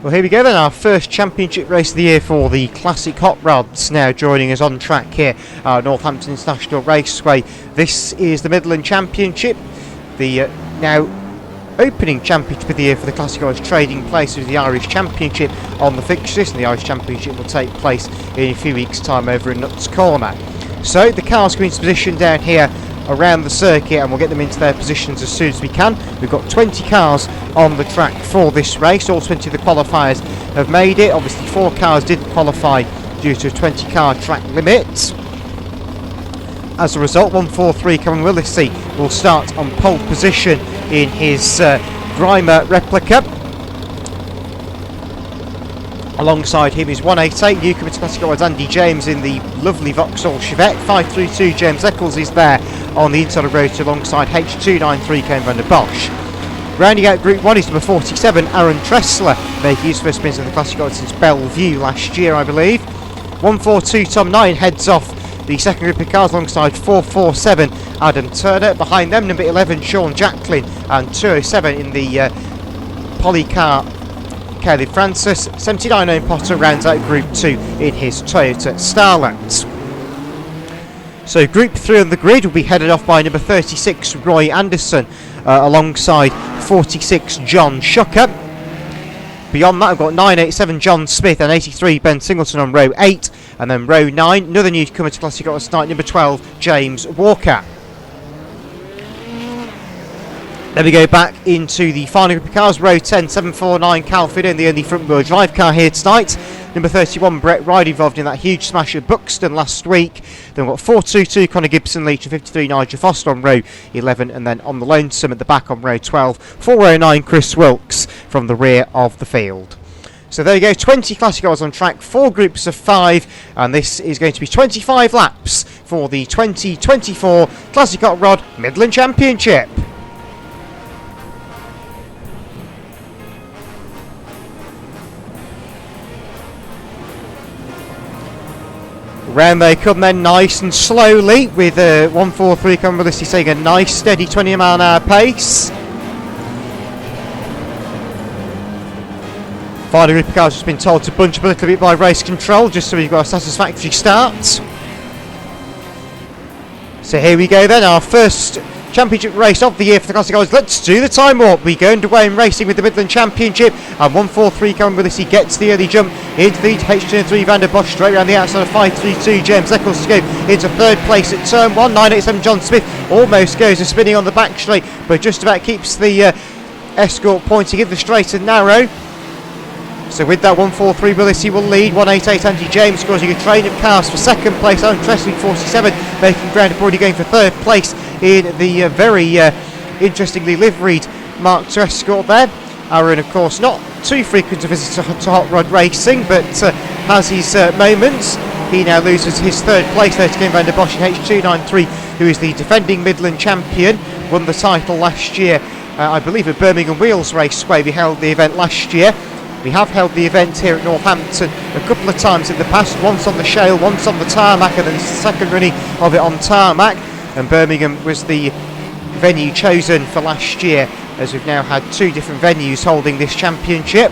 Well, here we go then, our first championship race of the year for the Classic Hot Rods. Now joining us on track here at Northampton International Raceway. This is the Midland Championship, the now opening championship of the year for the Classic Rods, trading place with the Irish Championship on the fixtures, and the Irish Championship will take place in a few weeks' time over in Nuts Corner. So the cars go into position down here around the circuit, and we'll get them into their positions as soon as we can. We've got 20 cars on the track for this race. All 20 of the qualifiers have made it. Obviously 4 cars didn't qualify due to a 20 car track limit. As a result, 143 Cameron Willissey will start on pole position in his Grimer replica. Alongside him is 188 Newcomer to Classic Rods Andy James in the lovely Vauxhall Chevette. 532 James Eccles is there on the inside of road alongside H293 Kane van der Bosch. Rounding out Group 1 is number 47 Aaron Tressler, making his first wins in the Classic Rods since Bellevue last year, I believe. 142 Tom Nine heads off the second group of cars alongside 447 Adam Turner. Behind them, number 11 Sean Jacklin, and 207 in the Polycar Kelly Francis. 79 Owen Potter rounds out Group 2 in his Toyota Starland. So Group 3 on the grid will be headed off by number 36 Roy Anderson alongside 46 John Shucker. Beyond that, I've got 987 John Smith and 83 Ben Singleton on row 8, and then row 9, another newcomer to Classic Rods tonight, number 12 James Walker. Then we go back into the final group of cars. Row 10, 749 Cal Fidden, the only front wheel drive car here tonight. Number 31 Brett Ryde, involved in that huge smash at Buxton last week. Then we've got 422 Connor Gibson Leach and 53 Nigel Foster on row 11, and then on the lonesome at the back on row 12, 409 Chris Wilkes from the rear of the field. So there you go, 20 Classic Rods on track, 4 groups of 5, and this is going to be 25 laps for the 2024 Classic Hot Rod Midland Championship. Round they come then, nice and slowly, with 143 Cameron Willissey saying a nice steady 20-mile-an-hour pace. Final group of cars has been told to bunch up a little bit by race control, just so we've got a satisfactory start. So here we go then, our first championship race of the year for the Classic Rods. Let's do the time warp. We go underway in racing with the Midland Championship, and 143 Cameron Willissey gets the early jump into the H203 Van der Bosch, straight around the outside of 532 James Eccles to go into third place at turn 1. 987 John Smith almost goes a spinning on the back straight, but just about keeps the escort pointing in the straight and narrow. So with that, 143 Willissey will lead. 188 Andy James causing a train of cars for second place. Aaron Tressler 47 making ground, already going for third place in the very interestingly liveried Mark II Escort there. Aaron, of course, not too frequent a visitor to hot rod racing, but has his moments. He now loses his third place there to Kane van der Bosch in H293, who is the defending Midland champion, won the title last year, I believe at Birmingham Wheels Raceway. We held the event last year. We have held the event here at Northampton a couple of times in the past, once on the shale, once on the tarmac, and then the second running of it on tarmac. And Birmingham was the venue chosen for last year, as we've now had 2 different venues holding this championship.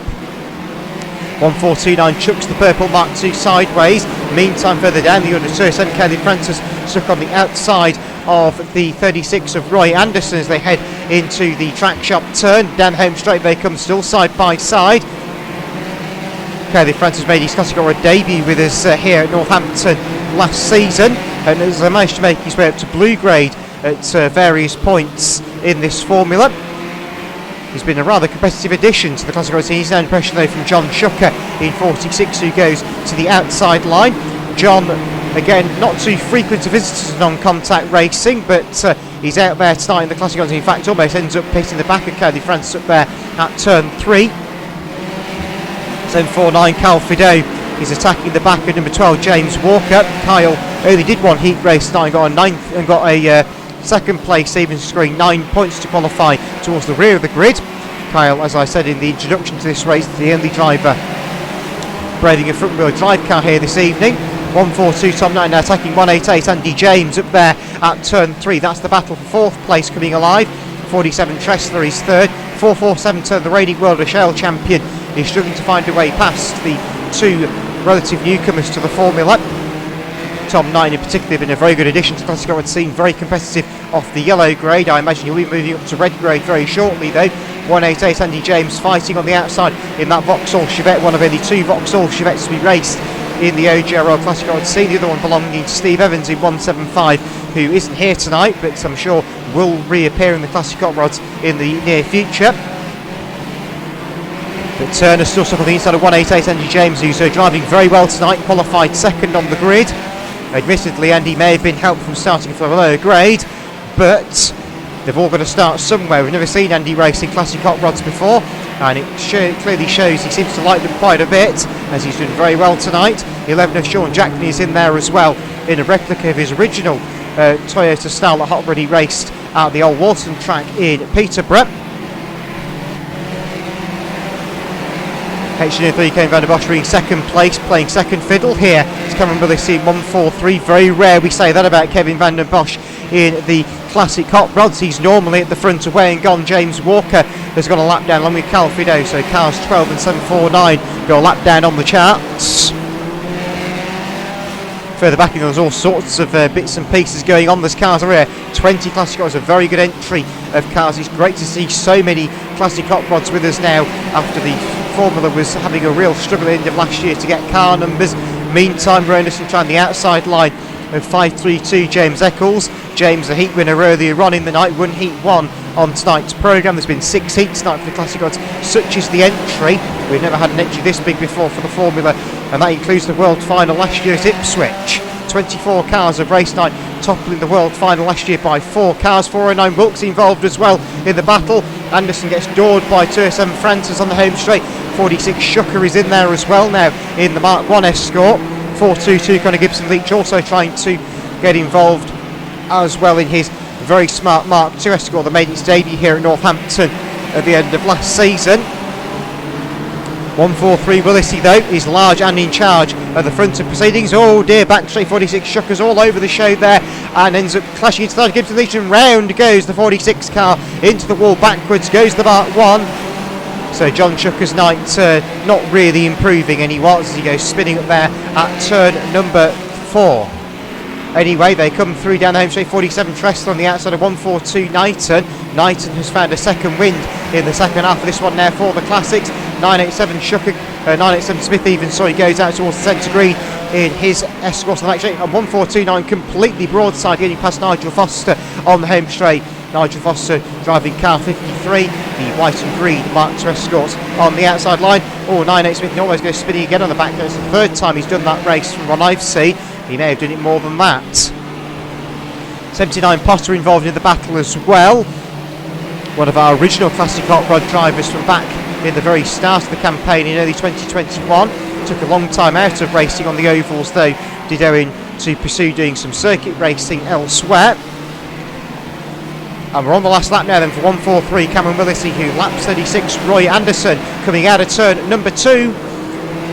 1429 chucks the purple Mark II sideways. Meantime, further down the under 207 Kelly Francis stuck on the outside of the 36 of Roy Anderson as they head into the track shop turn. Down home straight they come, still side by side. Kelly Francis made his Classic Hot Rod debut with us here at Northampton last season, and has managed to make his way up to blue grade at various points in this formula. He's been a rather competitive addition to the Classic Hot Rod team. He's now under pressure though from John Shucker in 46, who goes to the outside line. John, again, not too frequent a visitor to non-contact racing, but he's out there tonight in the Classic Hot Rod. In fact, almost ends up pitting the back of Kelly Francis up there at turn 3. 749 Cal Fido is attacking the back of number 12 James Walker. Kyle only did one heat race tonight, got a 9th and got a second place, even scoring 9 points to qualify towards the rear of the grid. Kyle, as I said in the introduction to this race, the only driver braving a front wheel drive car here this evening. 142 Tom Knight now attacking 188 Andy James up there at turn 3. That's the battle for 4th place coming alive. 47 Tressler is 3rd. 447 Turn, the reigning World of Shell champion, is struggling to find a way past the two relative newcomers to the Formula. Tom Knight in particular been a very good addition to the Classic Road scene, very competitive off the yellow grade. I imagine he'll be moving up to red grade very shortly though. 188 Andy James fighting on the outside in that Vauxhall Chevette, one of only two Vauxhall Chevettes to be raced in the OGR Royal Classic Road scene. The other one belonging to Steve Evans in 175, who isn't here tonight but I'm sure will reappear in the Classic Hot Rods in the near future. But Turner still stuck on the inside of 188 Andy James, who's driving very well tonight, qualified second on the grid. Admittedly, Andy may have been helped from starting from a lower grade, but they've all got to start somewhere. We've never seen Andy racing Classic Hot Rods before, and it clearly shows he seems to like them quite a bit, as he's doing very well tonight. 11 of Sean Jackney is in there as well, in a replica of his original Toyota style that Hot Rod he raced at the old Walton track in Peterborough. H3 Kane van der Bosch in second place, playing second fiddle here. It's Cameron Willis in 143. Very rare we say that about Kevin van der Bosch in the Classic Hot Rods. He's normally at the front away and gone. James Walker has got a lap down along with Cal Fido, so cars 12 and 749 go a lap down on the charts. Further back, there's all sorts of bits and pieces going on. There's cars over here. 20 Classic Rods, a very good entry of cars. It's great to see so many Classic Hot Rods with us now after the Formula was having a real struggle at the end of last year to get car numbers. Meantime, Anderson trying the outside line of 532 James Eccles. James, the heat winner earlier on in the night, won Heat 1 on tonight's programme. There's been 6 heats tonight for the Classic Rods. Such is the entry. We've never had an entry this big before for the Formula, and that includes the World Final last year at Ipswich. 24 cars of race night, toppling the World Final last year by 4 cars. 409 Wilkes involved as well in the battle. Anderson gets doored by 207 Francis on the home straight. 46 Shucker is in there as well now in the Mark 1 Escort. 422 Connor Gibson Leach also trying to get involved as well in his very smart Mark 2 Escort that made its debut here at Northampton at the end of last season. 143 Willissy though is large and in charge at the front of proceedings. Oh dear, back straight 46 Shuckers all over the show there and ends up clashing into the Gibson Leach, and round goes the 46 car into the wall. Backwards goes the Mark 1. So John Shucker's night not really improving, and he was as he goes spinning up there at turn number 4. Anyway, they come through down the home straight. 47 Tressler on the outside of 142 Knighton. Knighton has found a second wind in the second half of this one now for the Classics. 987 Shucker, 987 Smith even, so he goes out towards the centre green in his Escort on the back straight. And 1429 completely broadside, getting past Nigel Foster on the home straight. Nigel Foster driving car 53, the white and green Mark II Escort on the outside line. Oh, 98 Smith always goes spinning again on the back. It's the third time he's done that race from what I've seen. He may have done it more than that. 79 Potter involved in the battle as well. One of our original Classic Hot Rod drivers from back in the very start of the campaign in early 2021. Took a long time out of racing on the ovals though, did owing to pursue doing some circuit racing elsewhere. And we're on the last lap now then for 143 Cameron Willissy, who laps 36 Roy Anderson coming out of turn number 2.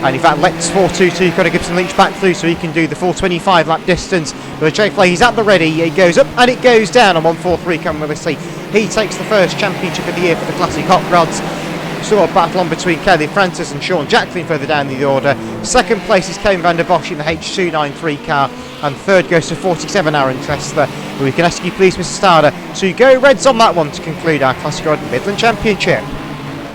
And in fact lets 422 Connor Gibson Leach back through so he can do the full 25 lap distance. But the check play, he's at the ready, it goes up and it goes down on 143 Cameron Willissy. He takes the first championship of the year for the Classic Hot Rods. Still a battle on between Kelly Francis and Sean Jacklin further down the order. Second place is Kane van der Bosch in the H293 car, and third goes to 47 Aaron Tressler. We can ask you please, Mr. Starder, to go Reds on that one to conclude our Classic Road Midland Championship.